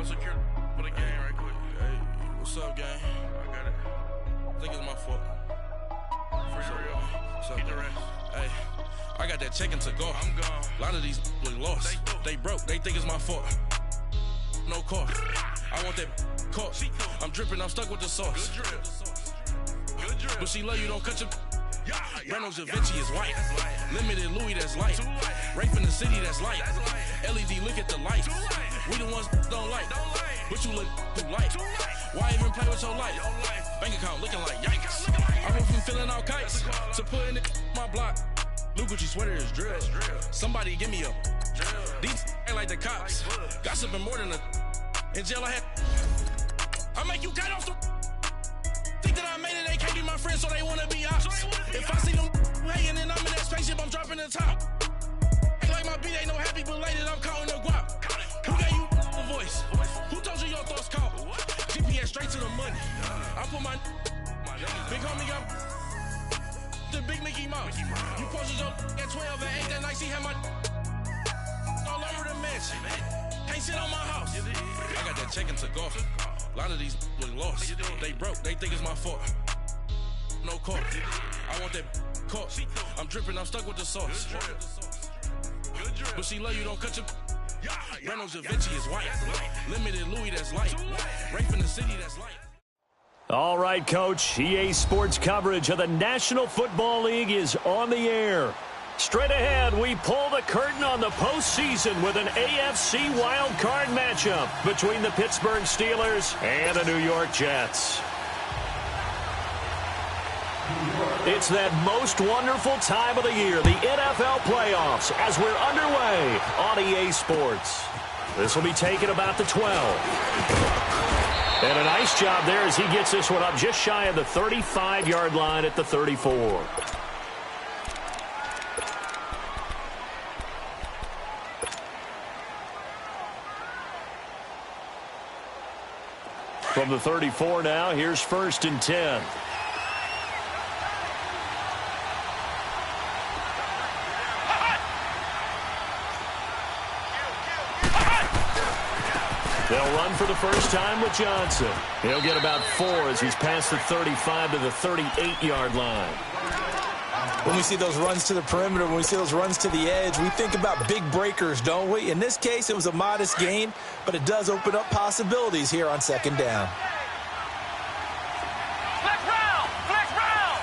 secure for the game right quick. Hey, what's up, gang? I got it. I think it's my fault. For real. What's up, Get the man? rest. Hey, I got that check-in to go. I'm gone. A lot of these look lost. They broke. They think it's my fault. No car. I want that caught. I'm dripping. I'm stuck with the sauce. Good drip. Good drip. But she love you. Don't cut your. Yeah, Reynolds Da Vinci is white. That's light. Limited Louis, that's light. Too light. Rape in the city, that's light. That's light. LED, look at the lights. Too light. We the ones don't like. Don't like. But you look too light. Too light. Why even play with your life? Your life. Bank account looking like yikes. Looking like I went from filling out kites That's a call. to putting it in my block. New Gucci sweater is drill. That's drill. Somebody give me a. Drill. These ain't like the cops. Like bugs. Gossiping more than a. In jail I had. I make you cut off the. Think that I made it, they can't be my friends, so they wanna be ops. If I see them hating and I'm in that spaceship, I'm dropping the top. Ain't like my beat ain't no happy belated, I'm counting the guap. Who gave you a voice? Who told you your thoughts count? GPS straight to the money. I put my big homie got the big Mickey Mouse. You posted your at 12 and 8 that night, she had my all over the mansion. Can't sit on my house. I got that check-in to golf. A lot of these look lost. They broke. They think it's my fault. No car. I want that caught. I'm dripping. I'm stuck with the sauce. Good drip. But she love you. Don't cut your. Reynolds Da Vinci is white. Limited Louis, that's light. Rape in the city, that's light. All right, Coach. EA Sports coverage of the National Football League is on the air. Straight ahead, we pull the curtain on the postseason with an AFC wild card matchup between the Pittsburgh Steelers and the New York Jets. It's that most wonderful time of the year, the NFL playoffs, as we're underway on EA Sports. This will be taken about the 12. And a nice job there as he gets this one up just shy of the 35-yard line at the 34. From the 34 now, here's 1st and 10. They'll run for the first time with Johnson. He'll get about 4 as he's past the 35 to the 38-yard line. When we see those runs to the perimeter, when we see those runs to the edge, we think about big breakers, don't we? In this case, it was a modest gain, but it does open up possibilities here on 2nd down. Flex round. Flex round.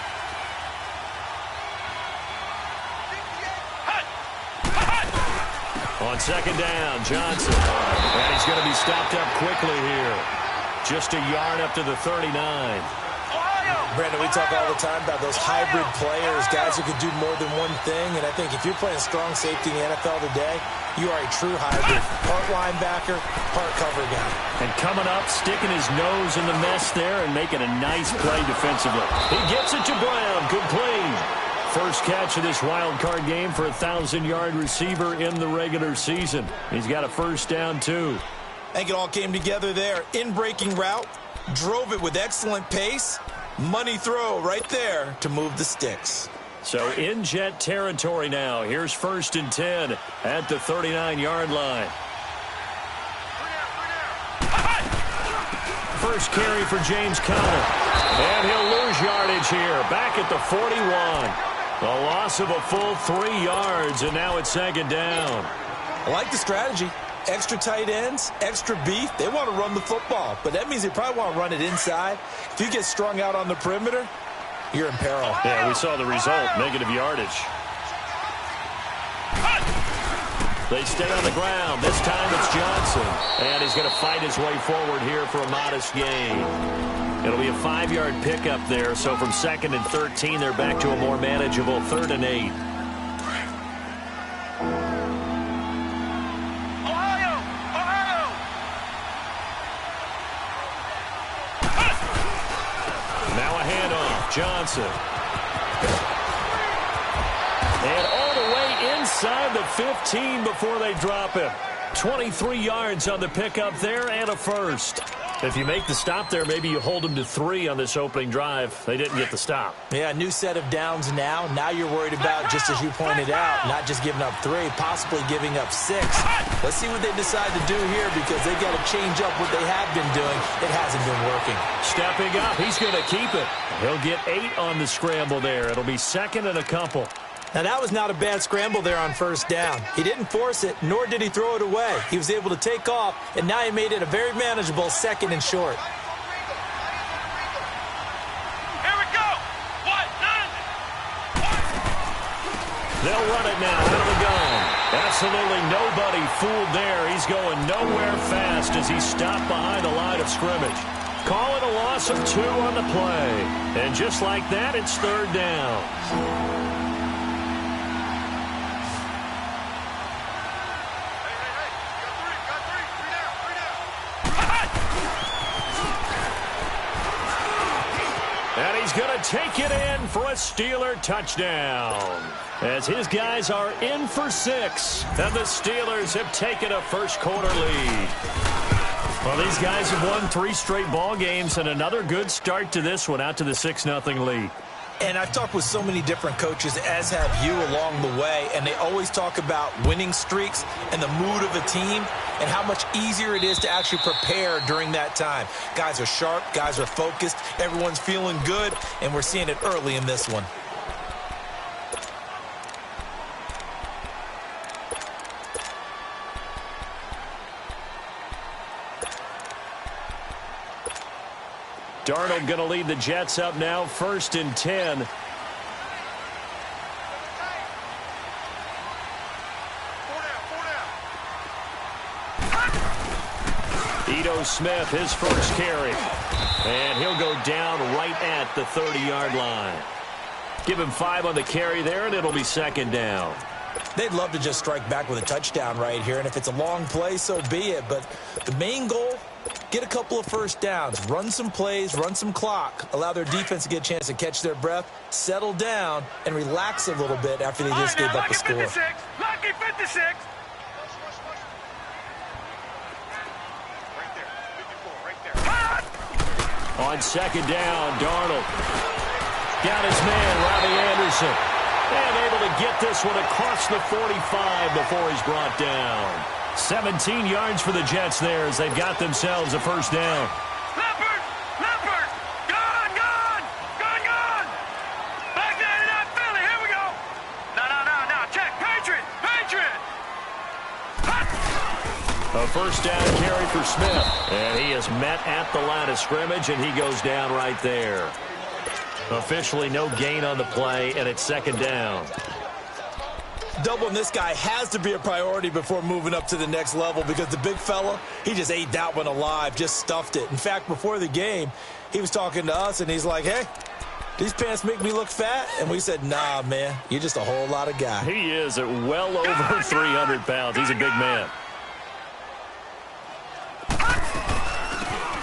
On 2nd down, Johnson. And he's going to be stopped up quickly here. Just a yard up to the 39. Brandon, we talk all the time about those hybrid players, guys who can do more than one thing. And I think if you're playing strong safety in the NFL today, you are a true hybrid. Part linebacker, part cover guy. And coming up, sticking his nose in the mess there and making a nice play defensively. He gets it to Brown, complete. First catch of this wild card game for a 1,000-yard receiver in the regular season. He's got a first down, too. I think it all came together there. In-breaking route, drove it with excellent pace. Money throw right there to move the sticks. So in Jet territory now. Here's 1st and 10 at the 39-yard line. First carry for James Conner. And he'll lose yardage here. Back at the 41. A loss of a full 3 yards, and now it's 2nd down. I like the strategy. Extra tight ends, extra beef. They want to run the football, but that means they probably want to run it inside. If you get strung out on the perimeter, you're in peril. Yeah, we saw the result, negative yardage. They stay on the ground. This time it's Johnson. And he's going to fight his way forward here for a modest gain. It'll be a 5-yard pickup there. So from 2nd and 13, they're back to a more manageable 3rd and 8. Now a handoff. Johnson. And all the way inside the 15 before they drop him. 23 yards on the pickup there and a first. If you make the stop there, maybe you hold them to 3 on this opening drive. They didn't get the stop. Yeah, new set of downs now. Now you're worried about, just as you pointed out, not just giving up 3, possibly giving up 6. Let's see what they decide to do here, because they got to change up what they have been doing. It hasn't been working. Stepping up, he's going to keep it. He'll get 8 on the scramble there. It'll be 2nd and a couple. Now, that was not a bad scramble there on first down. He didn't force it, nor did he throw it away. He was able to take off, and now he made it a very manageable 2nd and short. Here we go. What? They'll run it now out of the gun. Absolutely nobody fooled there. He's going nowhere fast as he's stopped behind the line of scrimmage. Call it a loss of 2 on the play. And just like that, it's 3rd down. And he's going to take it in for a Steeler touchdown. As his guys are in for 6. And the Steelers have taken a first-quarter lead. Well, these guys have won 3 straight ball games and another good start to this one, out to the 6-0 lead. And I've talked with so many different coaches, as have you, along the way, and they always talk about winning streaks and the mood of a team and how much easier it is to actually prepare during that time. Guys are sharp, guys are focused, everyone's feeling good, and we're seeing it early in this one. Darnold going to lead the Jets up now, 1st and 10. Ito Smith, his first carry. And he'll go down right at the 30-yard line. Give him 5 on the carry there, and it'll be 2nd down. They'd love to just strike back with a touchdown right here, and if it's a long play, so be it. But the main goal, get a couple of first downs, run some plays, run some clock, allow their defense to get a chance to catch their breath, settle down, and relax a little bit after they just gave up a score. Lucky 56. On 2nd down, Darnold got his man, Robbie Anderson, and able to get this one across the 45 before he's brought down. 17 yards for the Jets there as they've got themselves a first down. Leopard! Leopard! Gone! Back there to that Philly. Here we go. No. Check. Patriot! A first down carry for Smith. And he is met at the line of scrimmage, and he goes down right there. Officially no gain on the play, and it's 2nd down. Doubling this guy has to be a priority before moving up to the next level, because the big fella, he just ate that one alive, just stuffed it. In fact, before the game, he was talking to us, and he's like, hey, these pants make me look fat? And we said, nah, man, you're just a whole lot of guy. He is at well over 300 pounds. He's a big man.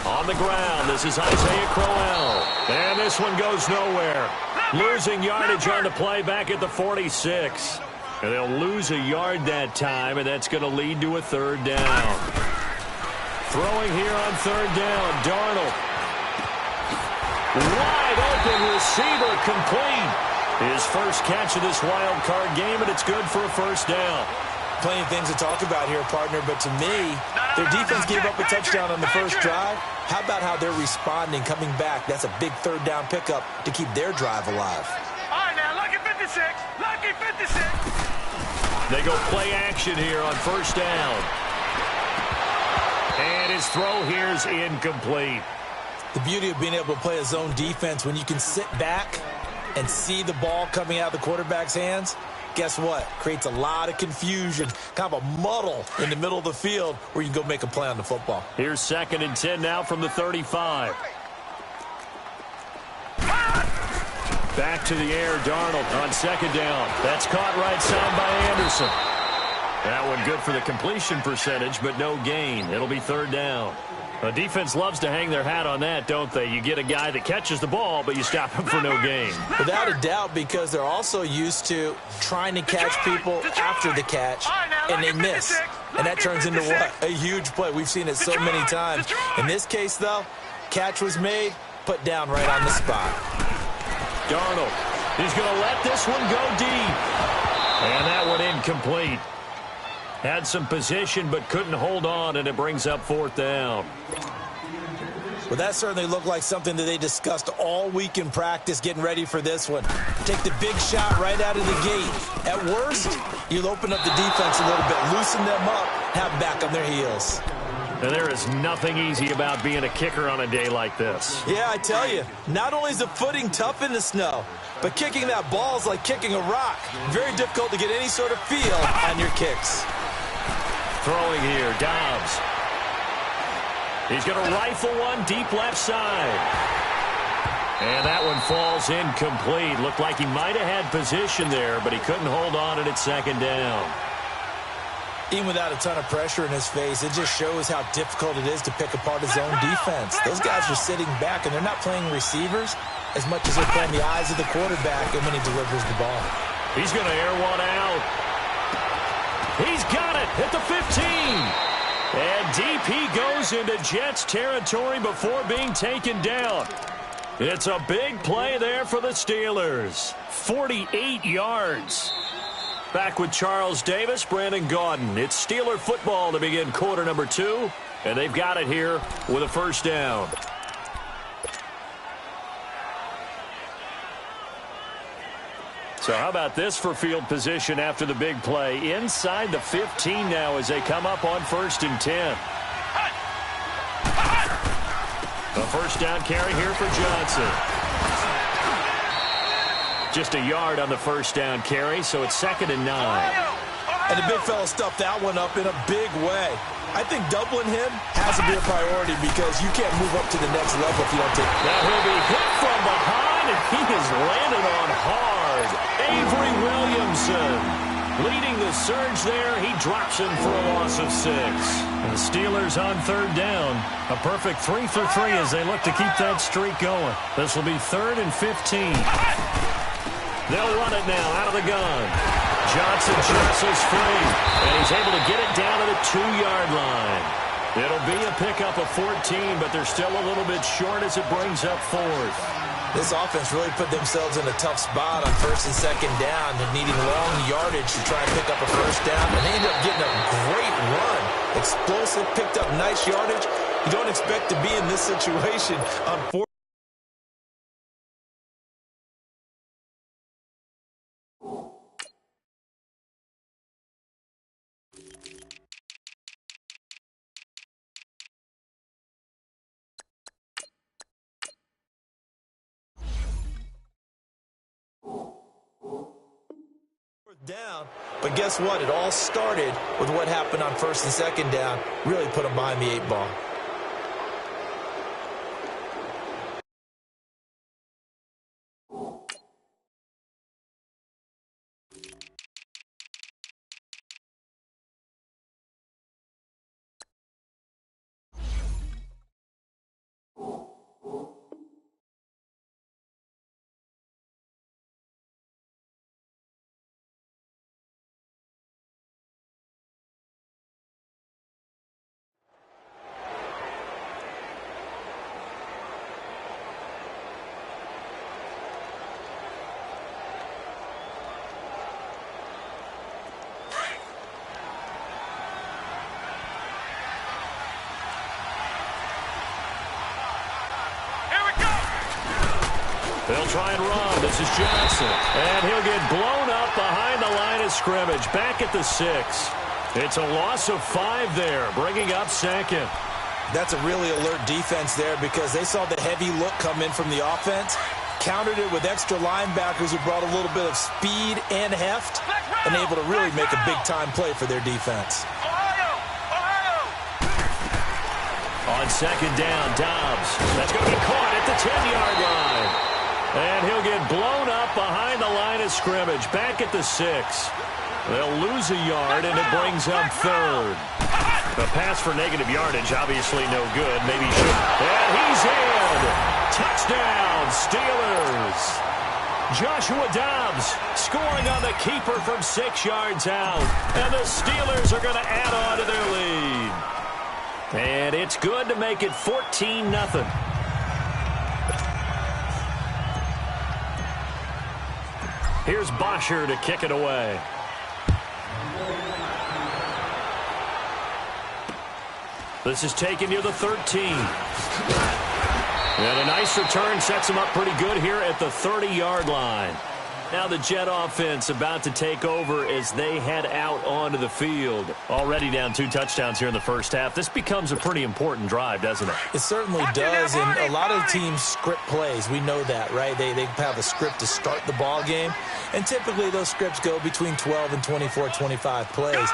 On the ground, this is Isaiah Crowell. And this one goes nowhere. Losing yardage on the play back at the 46. And they'll lose a yard that time, and that's going to lead to a 3rd down. Throwing here on 3rd down, Darnold. Wide open receiver, complete. His first catch of this wild card game, and it's good for a first down. Plenty of things to talk about here, partner, but to me, their defense gave up a touchdown on the first drive. How about how they're responding, coming back? That's a big 3rd down pickup to keep their drive alive. All right, now, lucky 56. Lucky 56. They go play action here on first down. And his throw here is incomplete. The beauty of being able to play a zone defense, when you can sit back and see the ball coming out of the quarterback's hands, guess what? Creates a lot of confusion, kind of a muddle in the middle of the field where you can go make a play on the football. Here's 2nd and 10 now from the 35. Back to the air, Darnold on 2nd down. That's caught right side by Anderson. That one good for the completion percentage, but no gain. It'll be 3rd down. A defense loves to hang their hat on that, don't they? You get a guy that catches the ball, but you stop him for no gain. Without a doubt, because they're also used to trying to catch people after the catch, and they miss. and that turns into what? A huge play. We've seen it so many times. In this case, though, catch was made, put down right on the spot. Darnold, he's going to let this one go deep. And that one incomplete. Had some position but couldn't hold on, and it brings up 4th down. Well, that certainly looked like something that they discussed all week in practice getting ready for this one. Take the big shot right out of the gate. At worst, you'll open up the defense a little bit, loosen them up, have them back on their heels. And there is nothing easy about being a kicker on a day like this. Yeah, I tell you, not only is the footing tough in the snow, but kicking that ball is like kicking a rock. Very difficult to get any sort of feel on your kicks. Throwing here, Dobbs. He's going to rifle one deep left side. And that one falls incomplete. Looked like he might have had position there, but he couldn't hold on, and it's 2nd down. Even without a ton of pressure in his face, it just shows how difficult it is to pick apart his own defense. Those guys are sitting back, and they're not playing receivers as much as they're playing the eyes of the quarterback and when he delivers the ball. He's going to air one out. He's got it at the 15. And deep he goes into Jets territory before being taken down. It's a big play there for the Steelers. 48 yards. Back with Charles Davis, Brandon Gaudin. It's Steeler football to begin quarter number 2. And they've got it here with a 1st down. So how about this for field position after the big play? Inside the 15 now as they come up on 1st and 10. A 1st down carry here for Johnson. Just a yard on the 1st down carry, so it's 2nd and 9. And the big fella stuffed that one up in a big way. I think doubling him has to be a priority because you can't move up to the next level if you don't take it. Now he'll be hit from behind, and he is landed on hard. Avery Williamson leading the surge there. He drops him for a loss of 6. And the Steelers on 3rd down. A perfect 3 for 3 as they look to keep that streak going. This will be 3rd and 15. They'll run it now out of the gun. Johnson jostles free, and he's able to get it down to the 2-yard line. It'll be a pickup of 14, but they're still a little bit short as it brings up 4th. This offense really put themselves in a tough spot on 1st and 2nd down, needing long yardage to try and pick up a 1st down, and they ended up getting a great run. Explosive, picked up nice yardage. You don't expect to be in this situation on 4th. Down, but guess what? It all started with what happened on 1st and 2nd down. Really put them behind the 8 ball. They'll try and run. This is Johnson. And he'll get blown up behind the line of scrimmage. Back at the 6. It's a loss of 5 there, bringing up 2nd. That's a really alert defense there because they saw the heavy look come in from the offense, countered it with extra linebackers who brought a little bit of speed and heft, and able to really make a big-time play for their defense. On 2nd down, Dobbs. That's going to be caught at the 10-yard line. And he'll get blown up behind the line of scrimmage. Back at the 6. They'll lose a yard, and it brings up 3rd. The pass for negative yardage, obviously no good. Maybe he should. And he's in. Touchdown, Steelers. Joshua Dobbs scoring on the keeper from 6 yards out. And the Steelers are going to add on to their lead. And it's good to make it 14-0. Here's Bosher to kick it away. This is taken near the 13. And a nice return sets him up pretty good here at the 30-yard line. Now the Jet offense about to take over as they head out onto the field. Already down 2 touchdowns here in the first half. This becomes a pretty important drive, doesn't it? It certainly does, and a lot of teams script plays. We know that, right? They have a script to start the ball game, and typically those scripts go between 12 and 24, 25 plays.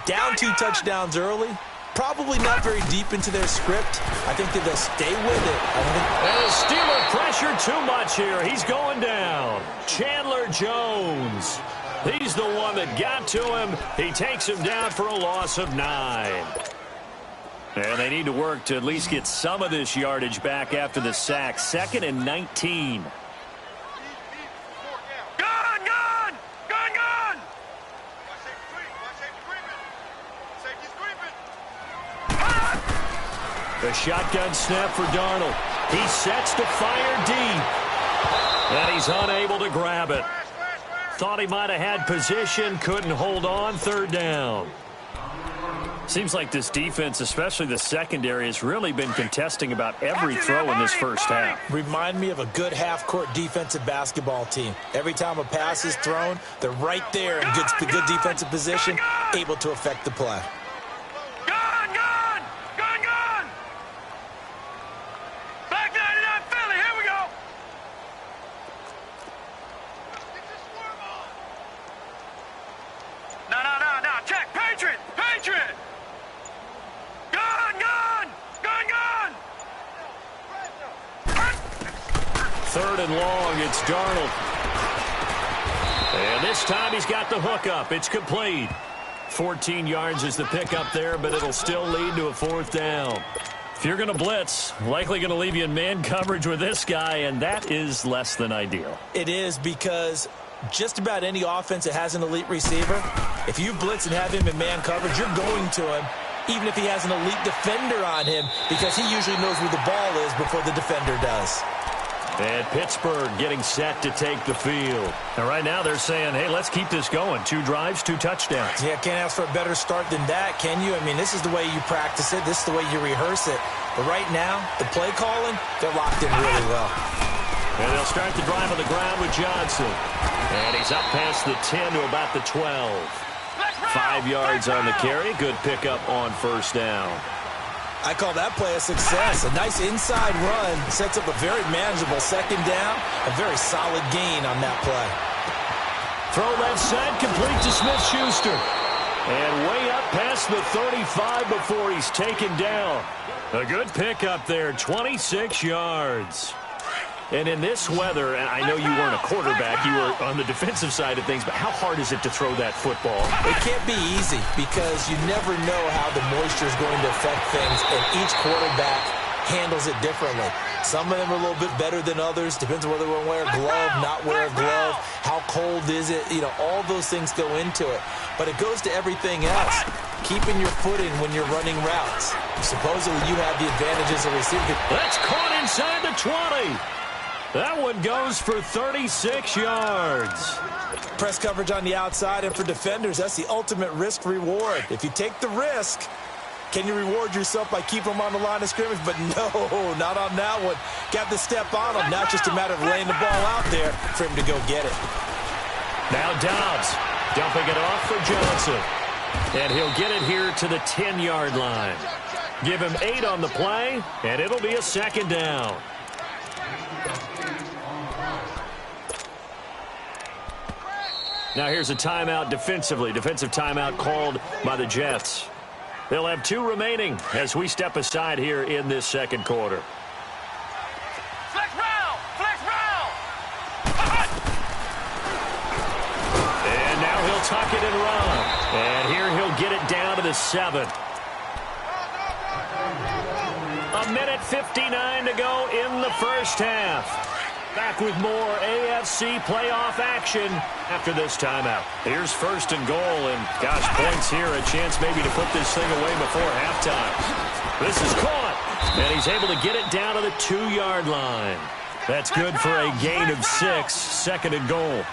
Down 2 touchdowns early. Probably not very deep into their script. I think that they'll stay with it. And the Steeler pressure too much here. He's going down. Chandler Jones. He's the one that got to him. He takes him down for a loss of 9. And they need to work to at least get some of this yardage back after the sack. 2nd and 19. The shotgun snap for Darnold. He sets to fire deep. And he's unable to grab it. Thought he might have had position, couldn't hold on. 3rd down. Seems like this defense, especially the secondary, has really been contesting about every throw in this first half. Remind me of a good half-court defensive basketball team. Every time a pass is thrown, they're right there in good defensive position, able to affect the play. Long, it's Darnold. And this time he's got the hook up. It's complete. 14 yards is the pickup there, but it'll still lead to a 4th down. If you're going to blitz, likely going to leave you in man coverage with this guy, and that is less than ideal. It is, because just about any offense that has an elite receiver, if you blitz and have him in man coverage, you're going to him, even if he has an elite defender on him, because he usually knows where the ball is before the defender does. And Pittsburgh getting set to take the field. And right now they're saying, hey, let's keep this going. 2 drives, 2 touchdowns. Yeah, can't ask for a better start than that, can you? I mean, this is the way you practice it. This is the way you rehearse it. But right now, the play calling, they're locked in really well. And they'll start the drive on the ground with Johnson. And he's up past the 10 to about the 12. 5 yards on the carry. Good pickup on 1st down. I call that play a success. A nice inside run sets up a very manageable 2nd down. A very solid gain on that play. Throw left side, complete to Smith-Schuster. And way up past the 35 before he's taken down. A good pickup there, 26 yards. And in this weather, and I know you weren't a quarterback, you were on the defensive side of things, but how hard is it to throw that football? It can't be easy, because you never know how the moisture is going to affect things, and each quarterback handles it differently. Some of them are a little bit better than others. Depends on whether we're wearing a glove, not wear a glove, how cold is it. You know, all those things go into it. But it goes to everything else. Keeping your footing when you're running routes. Supposedly you have the advantage as a receiver. That's caught inside the 20. That one goes for 36 yards. Press coverage on the outside, and for defenders, that's the ultimate risk-reward. If you take the risk, can you reward yourself by keeping them on the line of scrimmage? But no, not on that one. Got to step on them. Now it's just a matter of laying the ball out there for him to go get it. Now Dobbs dumping it off for Johnson. And he'll get it here to the 10-yard line. Give him 8 on the play, and it'll be a 2nd down. Now here's a timeout defensively. Defensive timeout called by the Jets. They'll have 2 remaining as we step aside here in this 2nd quarter. Flex round! Flex round! And now he'll tuck it and run. And here he'll get it down to the 7. 1:59 to go in the first half. Back with more AFC playoff action after this timeout. Here's 1st and goal, and gosh, points here, a chance maybe to put this thing away before halftime. This is caught, and he's able to get it down to the 2-yard line. That's good for a gain of 6, 2nd and goal.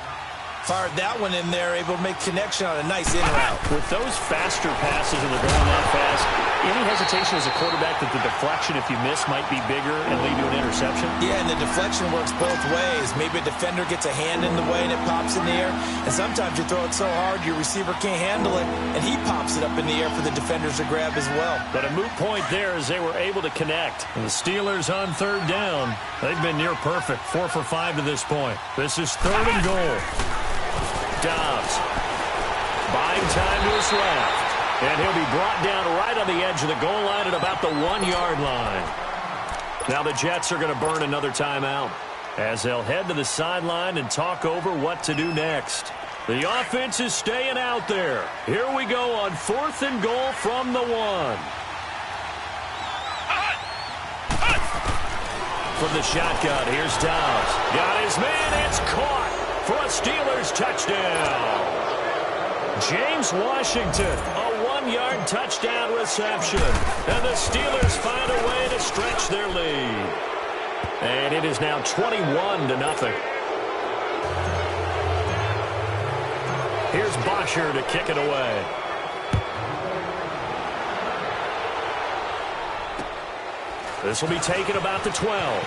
Fired that one in there, able to make connection on a nice in route. With those faster passes and they're going that fast, any hesitation as a quarterback that the deflection, if you miss, might be bigger and lead to an interception? Yeah, and the deflection works both ways. Maybe a defender gets a hand in the way and it pops in the air. And sometimes you throw it so hard your receiver can't handle it, and he pops it up in the air for the defenders to grab as well. But a moot point there as they were able to connect. And the Steelers on 3rd down. They've been near perfect, 4 for 5 to this point. This is 3rd and goal. Dobbs buying time to his left. And he'll be brought down right on the edge of the goal line at about the 1-yard line. Now the Jets are going to burn another timeout as they'll head to the sideline and talk over what to do next. The offense is staying out there. Here we go on 4th and goal from the 1. From the shotgun, here's Dobbs. Got his man, it's caught for a Steelers touchdown. James Washington, a 1-yard touchdown reception. And the Steelers find a way to stretch their lead. And it is now 21-0. Here's Bosher to kick it away. This will be taken about the 12.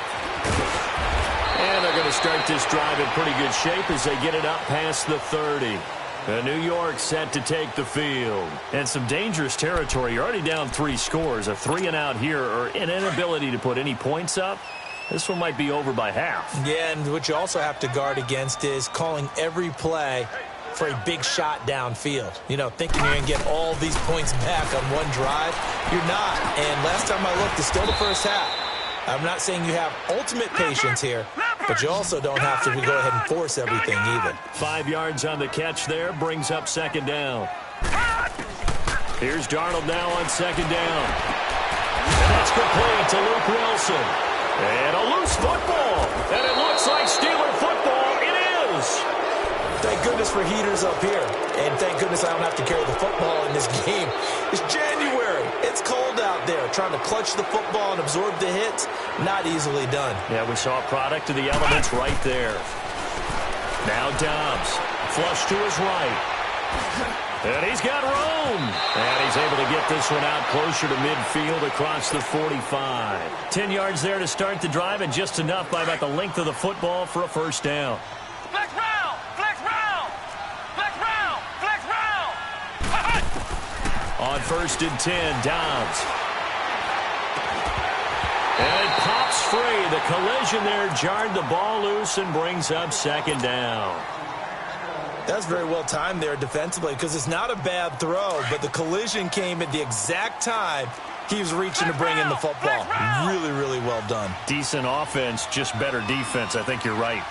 And they're going to start this drive in pretty good shape as they get it up past the 30. New York set to take the field. And some dangerous territory. You're already down 3 scores. A 3-and-out here, or an inability to put any points up. This one might be over by half. Yeah, and what you also have to guard against is calling every play for a big shot downfield. You know, thinking you're going to get all these points back on one drive. You're not. And last time I looked, it's still the first half. I'm not saying you have ultimate patience here, but you also don't have to go ahead and force everything either. 5 yards on the catch there, brings up 2nd down. Here's Darnold now on 2nd down. And that's complete to Luke Wilson. And a loose football. And it looks like Steeler football. It is. Thank goodness for heaters up here. And thank goodness I don't have to carry the football in this game. It's January. It's cold out there. Trying to clutch the football and absorb the hits, not easily done. Yeah, we saw a product of the elements right there. Now Dobbs. Flush to his right. And he's got room. And he's able to get this one out closer to midfield across the 45. 10 yards there to start the drive, and just enough by about the length of the football for a 1st down. Flex round! Flex round! Flex round! Flex round! On 1st and 10, Dobbs. And it pops free. The collision there jarred the ball loose and brings up 2nd down. That's very well timed there defensively, because it's not a bad throw, but the collision came at the exact time he was reaching to bring in the football. Really, really well done. Decent offense, just better defense. I think you're right.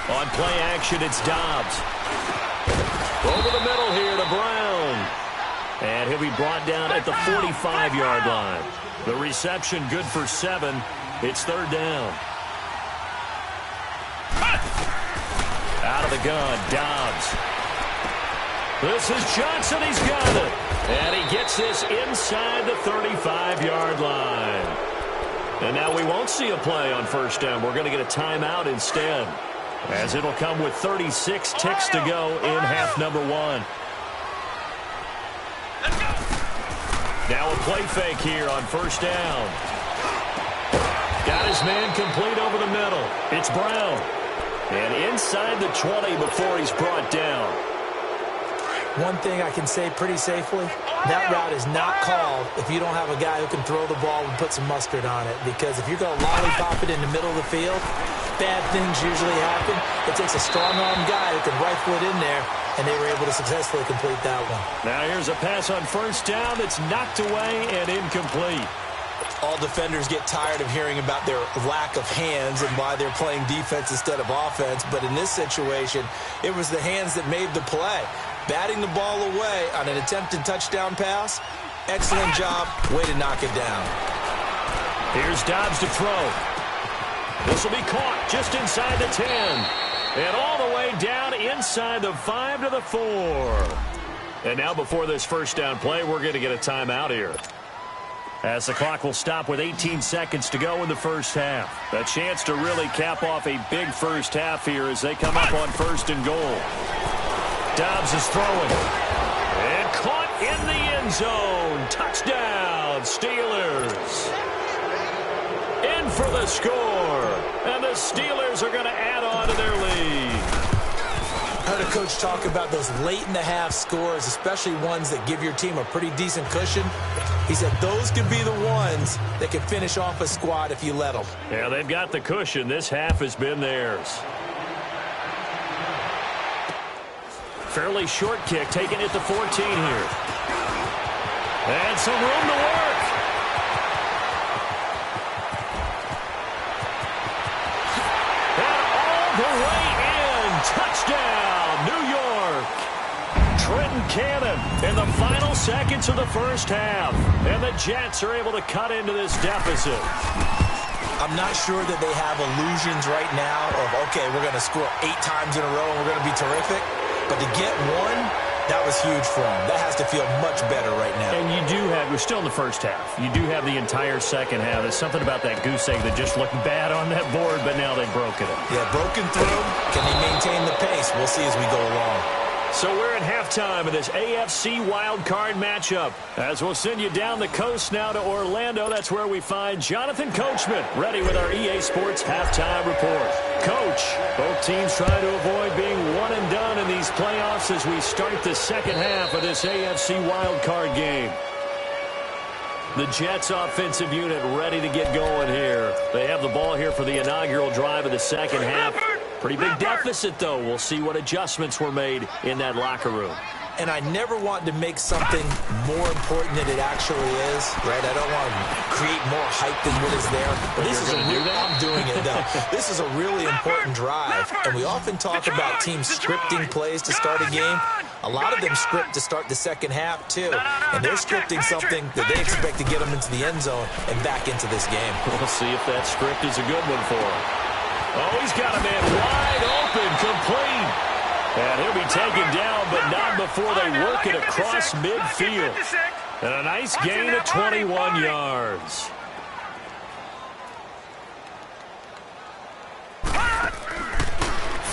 On play action, it's Dobbs. Over the middle here to Brown. And he'll be brought down at the 45-yard line. The reception good for 7. It's 3rd down. Out of the gun, Dobbs. This is Johnson. He's got it. And he gets this inside the 35-yard line. And now we won't see a play on 1st down. We're going to get a timeout instead, as it'll come with 36 ticks to go in half number 1. Now a play fake here on 1st down. Got his man complete over the middle. It's Brown. And inside the 20 before he's brought down. One thing I can say pretty safely, that route is not called if you don't have a guy who can throw the ball and put some mustard on it. Because if you're going to lollipop it in the middle of the field, bad things usually happen. It takes a strong-arm guy who can rifle it in there, and they were able to successfully complete that one. Now here's a pass on 1st down that's knocked away and incomplete. All defenders get tired of hearing about their lack of hands and why they're playing defense instead of offense. But in this situation, it was the hands that made the play. Batting the ball away on an attempted touchdown pass, excellent job, way to knock it down. Here's Dobbs to throw. This will be caught just inside the 10. And all the way down inside the 5 to the 4. And now before this first down play, we're going to get a timeout here, as the clock will stop with 18 seconds to go in the first half. A chance to really cap off a big first half here as they come up on 1st and goal. Dobbs is throwing. And caught in the end zone. Touchdown, Steelers. In for the score. And the Steelers are going to add on to their lead. I heard a coach talk about those late-in-the-half scores, especially ones that give your team a pretty decent cushion. He said those could be the ones that can finish off a squad if you let them. Yeah, they've got the cushion. This half has been theirs. Fairly short kick, taking it to 14 here. And some room to work. And all the way in. Touchdown, New York. Trenton Cannon in the final seconds of the first half. And the Jets are able to cut into this deficit. I'm not sure that they have illusions right now of, okay, we're going to score 8 times in a row and we're going to be terrific. But to get one, that was huge for them. That has to feel much better right now. And you do have, we're still in the first half. You do have the entire second half. There's something about that goose egg that just looked bad on that board, but now they've broken it. Yeah, broken through. Can they maintain the pace? We'll see as we go along. So we're at halftime of this AFC wildcard matchup. As we'll send you down the coast now to Orlando, that's where we find Jonathan Coachman, ready with our EA Sports halftime report. Coach, both teams trying to avoid being one and done in these playoffs as we start the second half of this AFC wildcard game. The Jets offensive unit ready to get going here. They have the ball here for the inaugural drive of the second half. Pretty big deficit, though. We'll see what adjustments were made in that locker room. And I never want to make something more important than it actually is, right? I don't want to create more hype than what is there. But this is I'm doing it, though. This is a really important drive. And we often talk about teams scripting plays to start a game. A lot of them script to start the second half, too. And they're scripting something that they expect to get them into the end zone and back into this game. We'll see if that script is a good one for them. Oh, he's got a man wide open, complete. And he'll be taken down, but not before they work it across midfield. And a nice gain of 21 yards.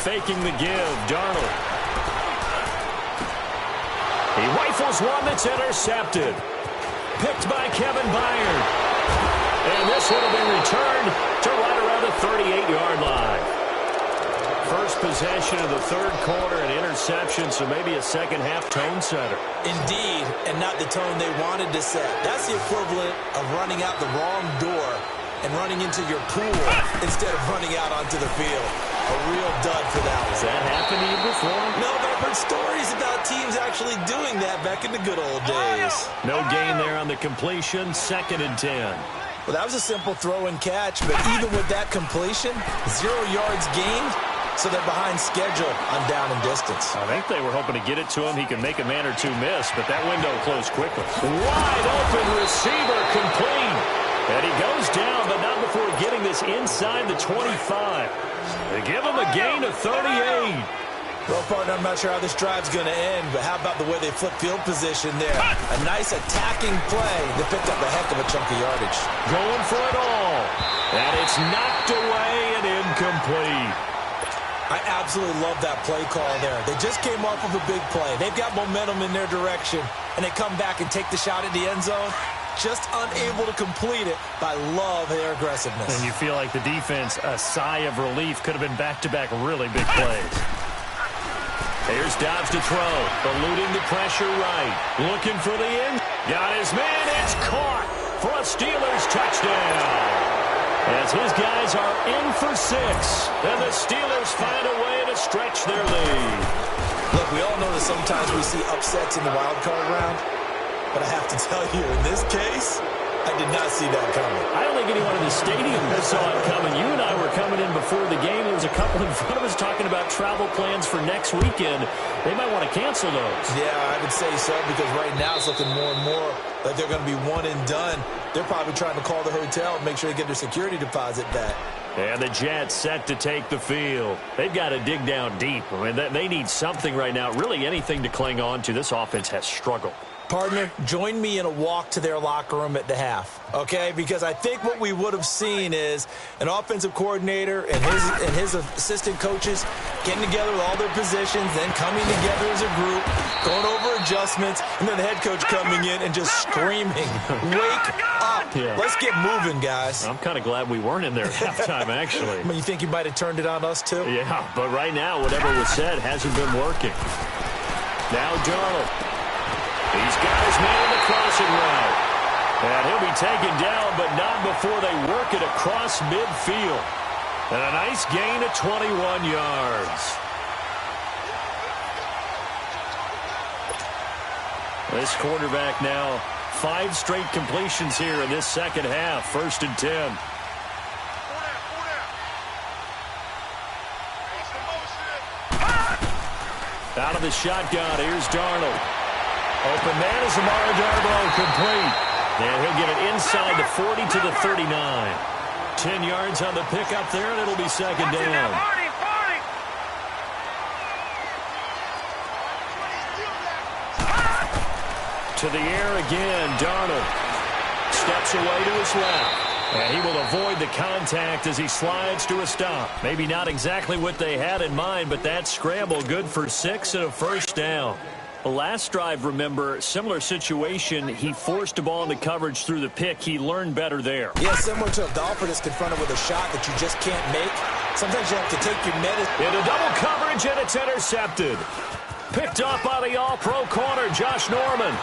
Faking the give, Darnold. He rifles one that's intercepted. Picked by Kevin Byard. And this one will be returned to right around the 38-yard line. First possession of the third quarter, an interception, so maybe a second-half tone setter. Indeed, and not the tone they wanted to set. That's the equivalent of running out the wrong door and running into your pool instead of running out onto the field. A real dud for that one. Has that happened to you before? No, but I've heard stories about teams actually doing that back in the good old days. No gain there on the completion, 2nd and 10. Well, that was a simple throw and catch, but even with that completion, 0 yards gained, so they're behind schedule on down and distance. I think they were hoping to get it to him. He could make a man or two miss, but that window closed quickly. Wide open receiver, complete. And he goes down, but not before getting this inside the 25. They give him a gain of 38. Well, partner, I'm not sure how this drive's going to end, but how about the way they flip field position there? A nice attacking play that picked up a heck of a chunk of yardage. Going for it all. And it's knocked away and incomplete. I absolutely love that play call there. They just came off of a big play. They've got momentum in their direction, and they come back and take the shot at the end zone. Just unable to complete it, but I love their aggressiveness. And you feel like the defense, a sigh of relief, could have been back-to-back really big plays. Here's Dobbs to throw, eluding the pressure right. Looking for the end. Got his man, it's caught for a Steelers touchdown. As his guys are in for 6, and the Steelers find a way to stretch their lead. Look, we all know that sometimes we see upsets in the wild card round, but I have to tell you, in this case, I did not see that coming. I don't think anyone in the stadium saw it coming. You and I were coming in before the game. There was a couple in front of us talking about travel plans for next weekend. They might want to cancel those. Yeah, I would say so, because right now it's looking more and more like they're going to be one and done. They're probably trying to call the hotel and make sure they get their security deposit back. And the Jets set to take the field. They've got to dig down deep. I mean, they need something right now, really anything to cling on to. This offense has struggled. Partner, join me in a walk to their locker room at the half, okay? Because I think what we would have seen is an offensive coordinator and his assistant coaches getting together with all their positions, then coming together as a group, going over adjustments, and then the head coach coming in and just screaming, "Wake up! Yeah. Let's get moving, guys." I'm kind of glad we weren't in there at halftime, actually. I mean, you think you might have turned it on us, too? Yeah, but right now, whatever was said hasn't been working. Now Darnold. He's got his man in the crossing route. And he'll be taken down, but not before they work it across midfield. And a nice gain of 21 yards. This quarterback now, 5 straight completions here in this second half. 1st and 10. Out of the shotgun, here's Darnold. Open man is Amara Darboh, complete. And he'll get it inside the 40 to the 39. 10 yards on the pickup there, and it'll be second down. To the air again, Darnold steps away to his left. And he will avoid the contact as he slides to a stop. Maybe not exactly what they had in mind, but that scramble good for 6 and a first down. The last drive, remember, similar situation. He forced a ball into coverage through the pick. He learned better there. Yeah, similar to a golfer that's confronted with a shot that you just can't make. Sometimes you have to take your medicine. Into double coverage, and it's intercepted. Picked up by the all-pro corner, Josh Norman.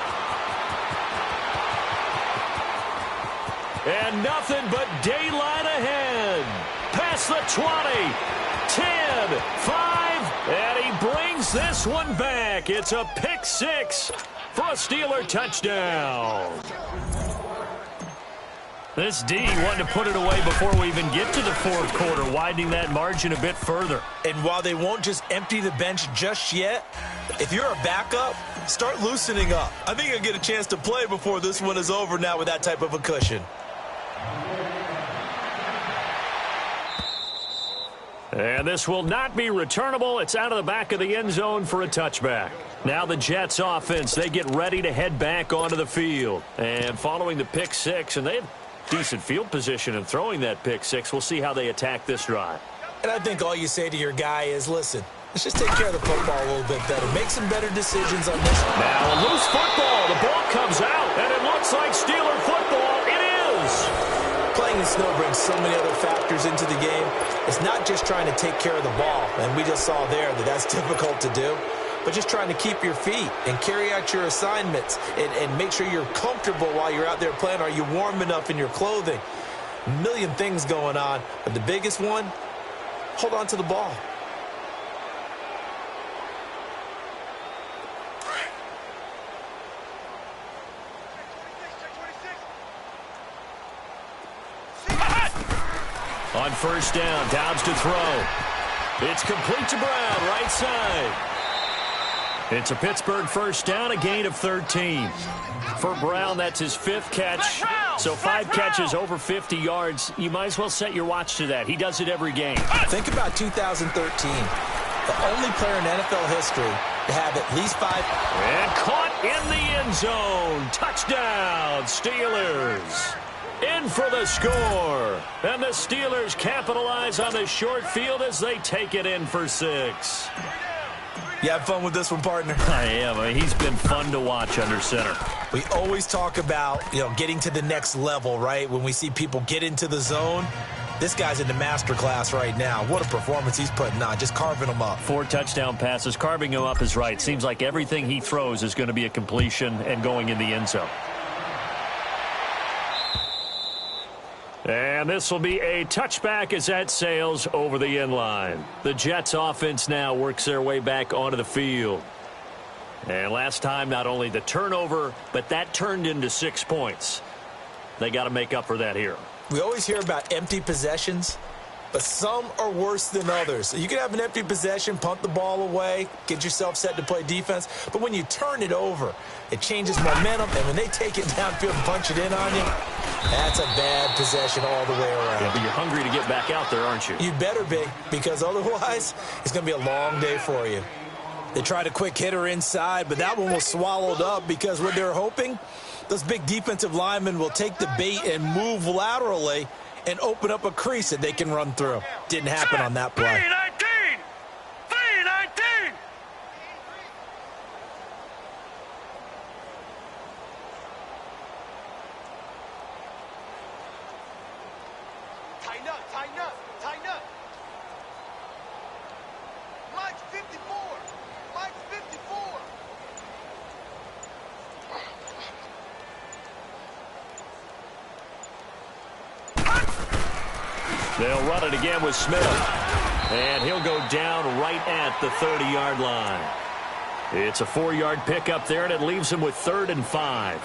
And nothing but daylight ahead. Past the 20, 10, 5, and he brings this one back. It's a pick 6 for a Steeler touchdown. This D wanted to put it away before we even get to the fourth quarter, widening that margin a bit further. And while they won't just empty the bench just yet, if you're a backup, start loosening up. I think you'll get a chance to play before this one is over now with that type of a cushion. And this will not be returnable. It's out of the back of the end zone for a touchback. Now the Jets offense, they get ready to head back onto the field. And following the pick 6, and they have decent field position in throwing that pick 6. We'll see how they attack this drive. And I think all you say to your guy is, listen, let's just take care of the football a little bit better. Make some better decisions on this one. Now a loose football. The ball comes out, and it looks like Steeler football. It is. Playing in snow brings so many other factors into the game. It's not just trying to take care of the ball, and we just saw there that that's difficult to do, but just trying to keep your feet and carry out your assignments and make sure you're comfortable while you're out there playing. Are you warm enough in your clothing? A million things going on, but the biggest one, hold on to the ball. On first down, Downs to throw. It's complete to Brown, right side. It's a Pittsburgh first down, a gain of 13. For Brown, that's his 5th catch. So 5 catches over 50 yards. You might as well set your watch to that. He does it every game. Think about 2013. The only player in NFL history to have at least 5. And caught in the end zone. Touchdown, Steelers. In for the score. And the Steelers capitalize on the short field as they take it in for 6. You have fun with this one, partner? I am. I mean, he's been fun to watch under center. We always talk about, getting to the next level, right? When we see people get into the zone, this guy's in the master class right now. What a performance he's putting on, just carving them up. 4 touchdown passes. Carving him up is right. Seems like everything he throws is going to be a completion and going in the end zone. And this will be a touchback as that sails over the end line. The Jets offense now works their way back onto the field. And last time, not only the turnover, but that turned into 6 points. They got to make up for that here. We always hear about empty possessions, but some are worse than others. You can have an empty possession, punt the ball away, get yourself set to play defense, but when you turn it over, it changes momentum, and when they take it downfield and punch it in on you, that's a bad possession all the way around. Yeah, but you're hungry to get back out there, aren't you? You better be, because otherwise, it's going to be a long day for you. They tried a quick hitter inside, but that one was swallowed up because what they're hoping, those big defensive linemen will take the bait and move laterally and open up a crease that they can run through. Didn't happen on that play. V19! V19! Tighten up, tighten up, tighten up. Mike's 54. Mike's 54. They'll run it again with Smith. And he'll go down right at the 30-yard line. It's a 4-yard pickup there, and it leaves him with 3rd and 5.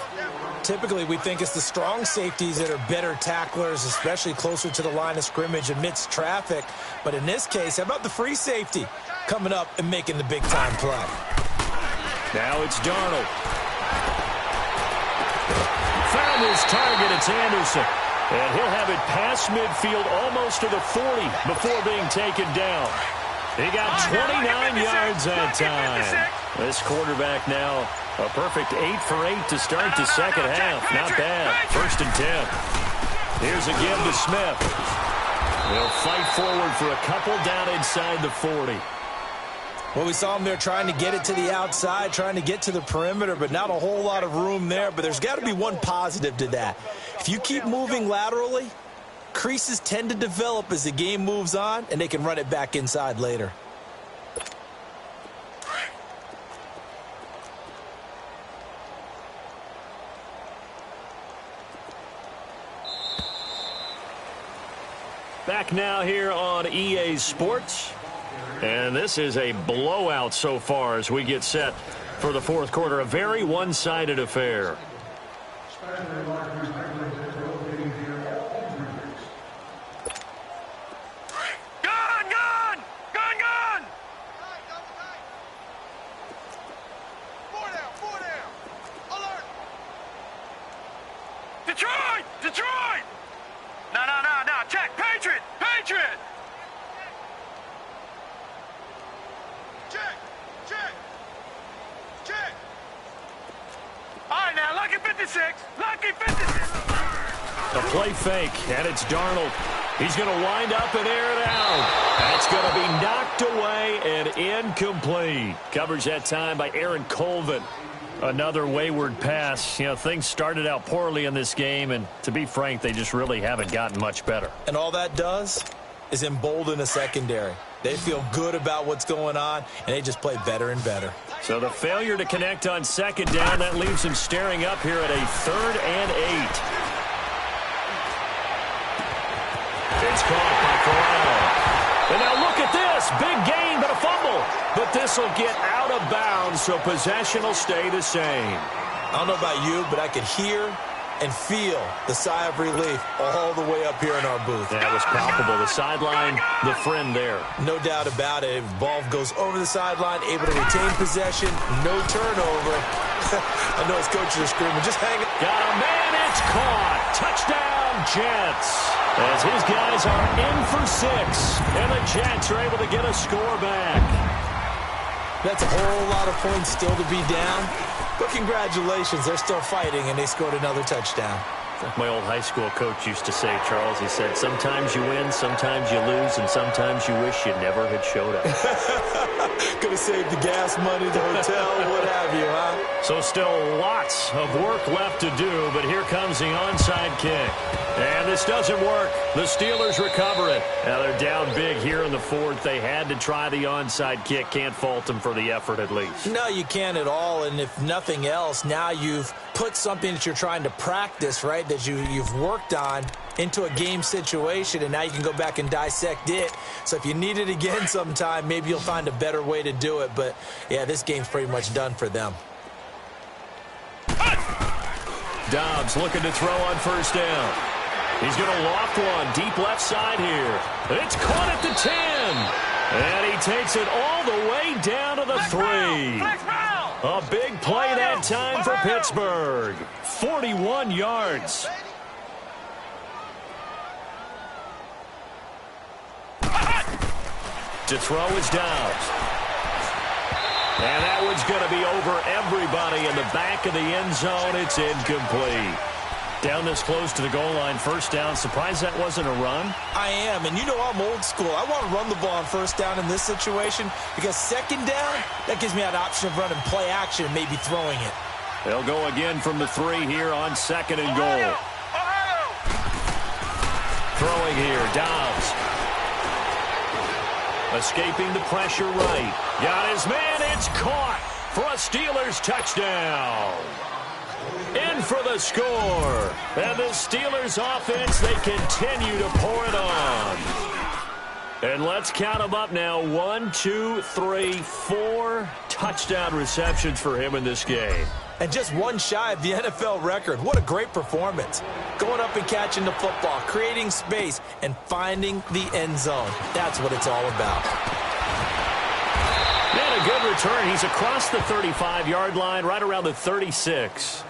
Typically, we think it's the strong safeties that are better tacklers, especially closer to the line of scrimmage amidst traffic. But in this case, how about the free safety coming up and making the big-time play? Now it's Darnold. Found his target. It's Anderson. And he'll have it past midfield almost to the 40 before being taken down. He got 29 yards that time. This quarterback now a perfect 8 for 8 to start the second half. Not bad. 1st and 10. Here's a give to Smith. They'll fight forward for a couple down inside the 40. Well, we saw him there trying to get it to the outside, trying to get to the perimeter, but not a whole lot of room there. But there's got to be one positive to that. If you keep moving laterally, creases tend to develop as the game moves on, and they can run it back inside later. Back now here on EA Sports. And this is a blowout so far as we get set for the 4th quarter. A very one-sided affair. Gun! Four down. Alert. Detroit! No. Check. Patriot! Check. All right, now, lucky 56. A play fake, and it's Darnold. He's going to wind up and air it out. That's going to be knocked away and incomplete. Coverage that time by Aaron Colvin. Another wayward pass. You know, things started out poorly in this game, and to be frank, they just really haven't gotten much better. And all that does is embolden a secondary. They feel good about what's going on, and they just play better and better. So the failure to connect on 2nd down, that leaves him staring up here at a 3rd and 8. It's caught by Corral. And now look at this. Big gain, but a fumble. But this will get out of bounds, so possession will stay the same. I don't know about you, but I could hear and feel the sigh of relief all the way up here in our booth. That was palpable. The sideline, the friend there. No doubt about it. Ball goes over the sideline, able to retain possession, no turnover. I know his coaches are screaming, just hang it. Got a man, it's caught. Touchdown, Jets. As his guys are in for 6, and the Jets are able to get a score back. That's a whole lot of points still to be down. But congratulations, they're still fighting, and they scored another touchdown. Like my old high school coach used to say, Charles, he said, sometimes you win, sometimes you lose, and sometimes you wish you never had showed up. Could have saved the gas money, the hotel, what have you, huh? So still lots of work left to do, but here comes the onside kick. And this doesn't work. The Steelers recover it. Now they're down big here in the 4th. They had to try the onside kick. Can't fault them for the effort at least. No, you can't at all. And if nothing else, now you've put something that you're trying to practice, right, that you've worked on into a game situation, and now you can go back and dissect it. So if you need it again sometime, maybe you'll find a better way to do it. But, yeah, this game's pretty much done for them. Dobbs looking to throw on first down. He's going to loft one deep left side here. It's caught at the 10. And he takes it all the way down to the 3. A big play that time for Pittsburgh. 41 yards. To throw is Dobbs. And that one's going to be over everybody in the back of the end zone. It's incomplete. Down this close to the goal line, first down. Surprised that wasn't a run? I am, and you know I'm old school. I want to run the ball on first down in this situation because second down, that gives me an option of running play action and maybe throwing it. They'll go again from the 3 here on second and goal. Throwing here, Dobbs. Escaping the pressure right. Got his man, it's caught for a Steelers touchdown. In for the score. And the Steelers offense, they continue to pour it on. And let's count them up now. 1, 2, 3, 4 touchdown receptions for him in this game. And just one shy of the NFL record. What a great performance. Going up and catching the football, creating space, and finding the end zone. That's what it's all about. And a good return. He's across the 35-yard line, right around the 36.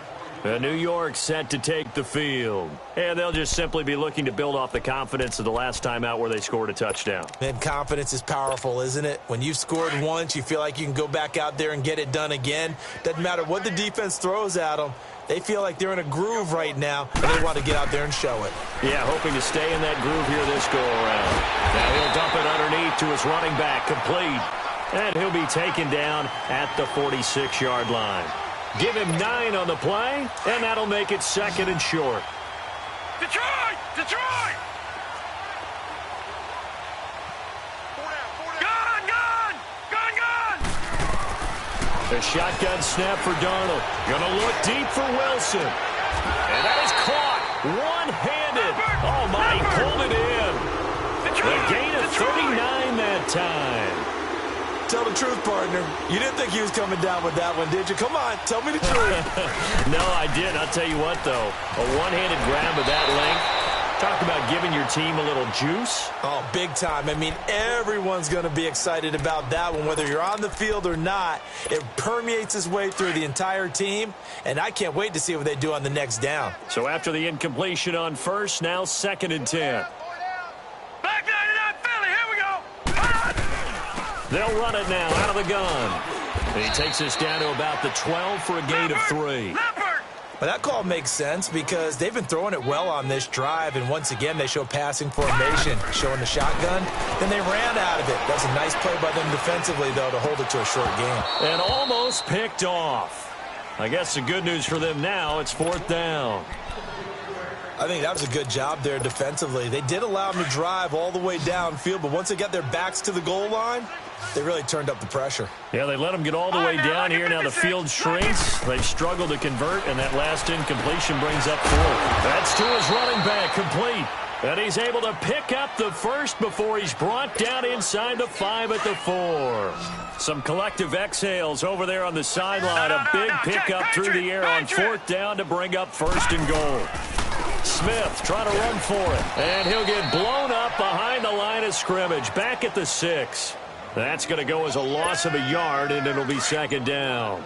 New York set to take the field. And they'll just simply be looking to build off the confidence of the last time out where they scored a touchdown. And confidence is powerful, isn't it? When you've scored once, you feel like you can go back out there and get it done again. Doesn't matter what the defense throws at them. They feel like they're in a groove right now, and they want to get out there and show it. Yeah, hoping to stay in that groove here this go-around. Now he'll dump it underneath to his running back, complete. And he'll be taken down at the 46-yard line. Give him 9 on the play, and that'll make it second and short. Detroit! Detroit! Gun! Gun! Gun! Gun! A shotgun snap for Darnold. Gonna look deep for Wilson. And that is caught. One-handed. Oh, my, he pulled it in. The gain of 39 that time. Tell the truth, partner. You didn't think he was coming down with that one, did you? Come on, tell me the truth. No, I didn't. I'll tell you what, though. A one-handed grab of that length. Talk about giving your team a little juice. Oh, big time. I mean, everyone's going to be excited about that one, whether you're on the field or not. It permeates its way through the entire team, and I can't wait to see what they do on the next down. So after the incompletion on first, now second and 10. Back 99 Philly, here we go! They'll run it now out of the gun. And he takes us down to about the 12 for a gain of 3. Well, that call makes sense because they've been throwing it well on this drive, and once again they show passing formation, showing the shotgun. Then they ran out of it. That's a nice play by them defensively, though, to hold it to a short game. And almost picked off. I guess the good news for them now, it's 4th down. I think that was a good job there defensively. They did allow them to drive all the way downfield, but once they got their backs to the goal line, they really turned up the pressure. Yeah, they let them get all the way down here. Now the field shrinks. They've struggled to convert, and that last incompletion brings up 4th. That's to his running back, complete. And he's able to pick up the first before he's brought down inside the 5 at the 4. Some collective exhales over there on the sideline. A big pickup through the air on 4th down to bring up 1st and goal. Smith trying to run for it. And he'll get blown up behind the line of scrimmage. Back at the 6. That's going to go as a loss of a yard, and it'll be 2nd down.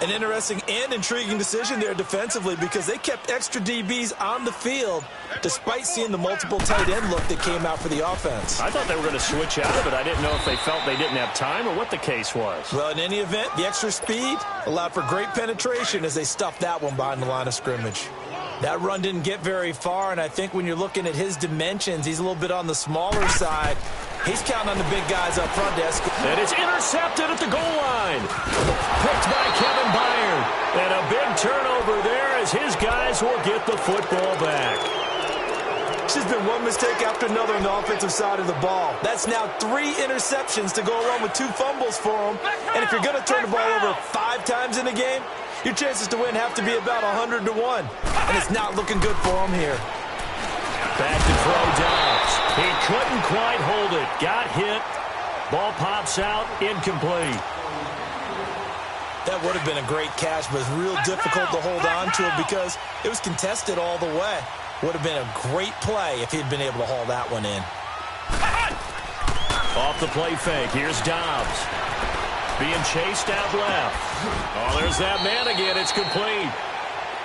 An interesting and intriguing decision there defensively because they kept extra DBs on the field despite seeing the multiple tight end look that came out for the offense. I thought they were going to switch out of it. I didn't know if they felt they didn't have time or what the case was. Well, in any event, the extra speed allowed for great penetration as they stuffed that one behind the line of scrimmage. That run didn't get very far, and I think when you're looking at his dimensions, he's a little bit on the smaller side. He's counting on the big guys up front, Desk. And it's intercepted at the goal line. Picked by Kevin Byard. And a big turnover there as his guys will get the football back. It's just been one mistake after another on the offensive side of the ball. That's now 3 interceptions to go along with 2 fumbles for him. And if you're going to turn the ball over 5 times in a game, your chances to win have to be about 100 to 1. And it's not looking good for him here. Back to throw Dobbs. He couldn't quite hold it. Got hit. Ball pops out. Incomplete. That would have been a great catch, but it's real difficult to hold on to it because it was contested all the way. Would have been a great play if he'd been able to haul that one in. Off the play fake, here's Dobbs. Being chased out left. Oh, there's that man again. It's complete.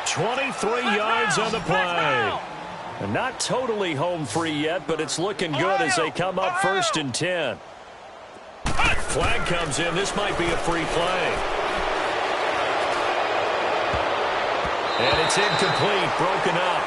23 yards on the play. And not totally home free yet, but it's looking good as they come up 1st and 10. Flag comes in. This might be a free play. And it's incomplete, broken up.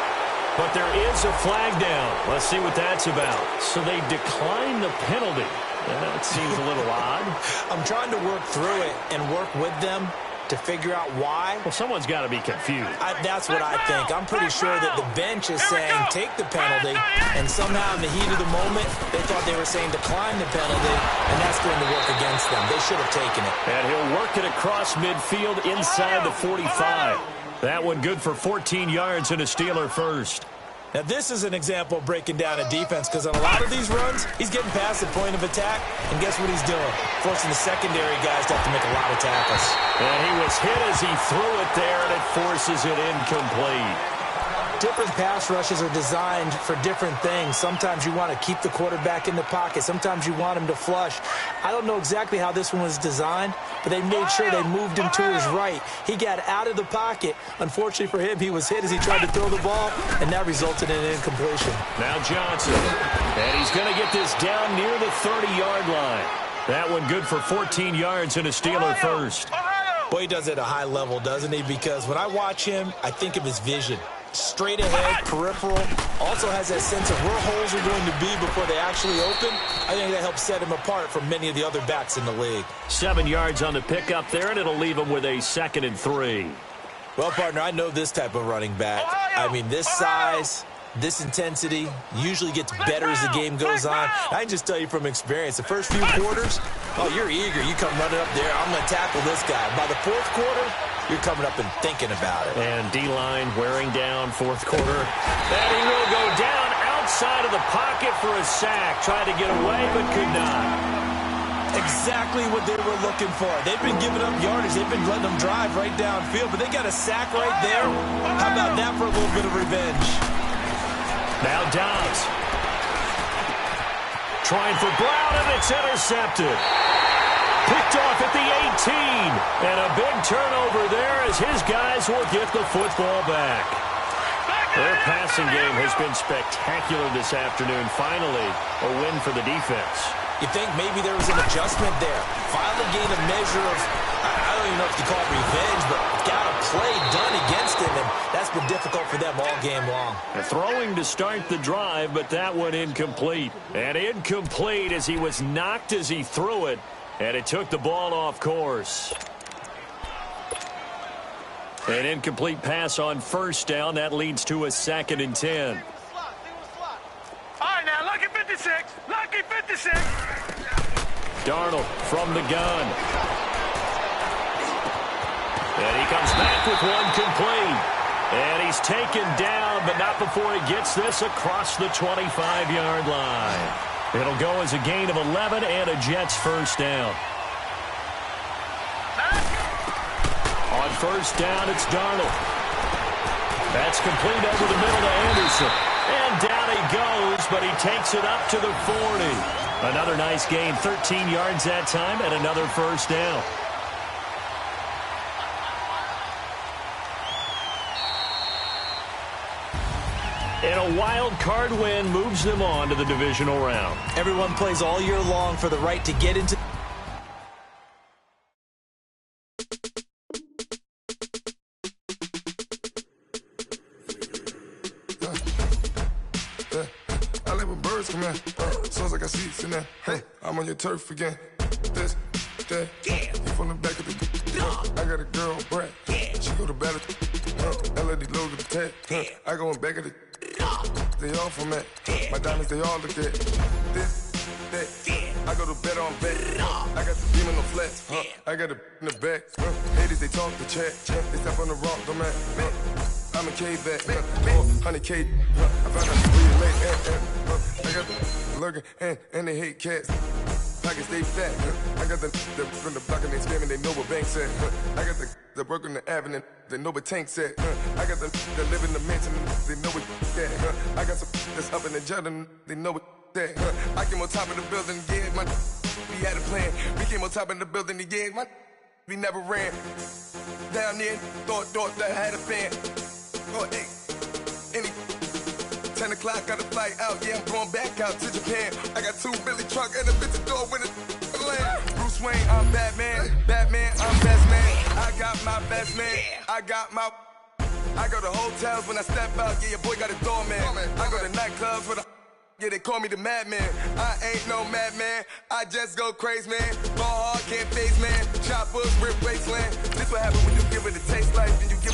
But there is a flag down. Let's see what that's about. So they decline the penalty. That seems a little odd. I'm trying to work through it and work with them to figure out why. Well, someone's got to be confused. That's what I think. I'm pretty sure that the bench is saying take the penalty, and somehow in the heat of the moment, they thought they were saying decline the penalty, and that's going to work against them. They should have taken it. And he'll work it across midfield inside the 45. That one good for 14 yards and a Steeler first. Now, this is an example of breaking down a defense because on a lot of these runs, he's getting past the point of attack, and guess what he's doing? Forcing the secondary guys to have to make a lot of tackles. And he was hit as he threw it there, and it forces it incomplete. Different pass rushes are designed for different things. Sometimes you want to keep the quarterback in the pocket. Sometimes you want him to flush. I don't know exactly how this one was designed, but they made sure they moved him to his right. He got out of the pocket. Unfortunately for him, he was hit as he tried to throw the ball, and that resulted in an incompletion. Now Johnson, and he's going to get this down near the 30-yard line. That one good for 14 yards and a Steeler first. Boy, he does it at a high level, doesn't he? Because when I watch him, I think of his vision. Straight ahead, peripheral, also has that sense of where holes are going to be before they actually open. I think that helps set him apart from many of the other backs in the league. 7 yards on the pickup there, and it'll leave him with a 2nd and 3. Well, partner, I know this type of running back. I mean, this size, this intensity usually gets better as the game goes on. I can just tell you from experience, the first few quarters, oh, you're eager. You come running up there, I'm going to tackle this guy. By the 4th quarter, you're coming up and thinking about it. And D-line wearing down 4th quarter. And he will go down outside of the pocket for a sack. Tried to get away, but could not. Exactly what they were looking for. They've been giving up yardage. They've been letting them drive right downfield, but they got a sack right there. How about that for a little bit of revenge? Now Dobbs. Trying for Brown, and it's intercepted. Picked off at the 18. And a big turnover there as his guys will get the football back. Their passing game has been spectacular this afternoon. Finally, a win for the defense. You think maybe there was an adjustment there. Finally gained a measure of, I don't even know if you call it revenge, but got a play done against him, and that's been difficult for them all game long. And throwing to start the drive, but that one incomplete. And incomplete as he was knocked as he threw it. And it took the ball off course. An incomplete pass on 1st down. That leads to a 2nd and 10. All right, now, lucky 56. Lucky 56. Darnold from the gun. And he comes back with one complete. And he's taken down, but not before he gets this across the 25-yard line. It'll go as a gain of 11 and a Jets 1st down. On 1st down, it's Darnold. That's complete over the middle to Anderson. And down he goes, but he takes it up to the 40. Another nice gain, 13 yards that time, and another 1st down. And a wild card win moves them on to the divisional round. Everyone plays all year long for the right to get into. I like when birds come in. Sounds like I see seats in there. Hey, I'm on your turf again. This, that, you from the back of the. I got a girl, Brad. She go to battle. LED logo the tag. I go in back of the. They all from that. My diamonds, they all look at. This, that. I go to bet on bet. I got the demon on flats. I got a in the back. Haters, they talk the chat. They step on the rock, the man. I'm a K back. 100K. I found out where you late. I got the lurking and they hate cats. I can stay fat. I got the from the block and they scamming, they know what bank said. I got the work on the avenue, they know what Tank said. I got the that live in the mansion, they know what that. I got some that's up in the jungle, they know what that. I came on top of the building, yeah, we had a plan. We came on top of the building, yeah, we never ran. Down there, thought that I had a fan. Oh, hey, any 10 o'clock, got a flight out, yeah, I'm going back out to Japan. I got 2 Billy truck and a bitch door with a land. Bruce Wayne, I'm Batman, I'm best man. I got my best man, I go to hotels when I step out, yeah, your boy got a doorman. I go to nightclubs with a yeah, they call me the madman. I ain't no madman, I just go crazy, man. Ball hard, can't face, man. Choppers, rip wasteland. This what happens when you give it a taste like, then you give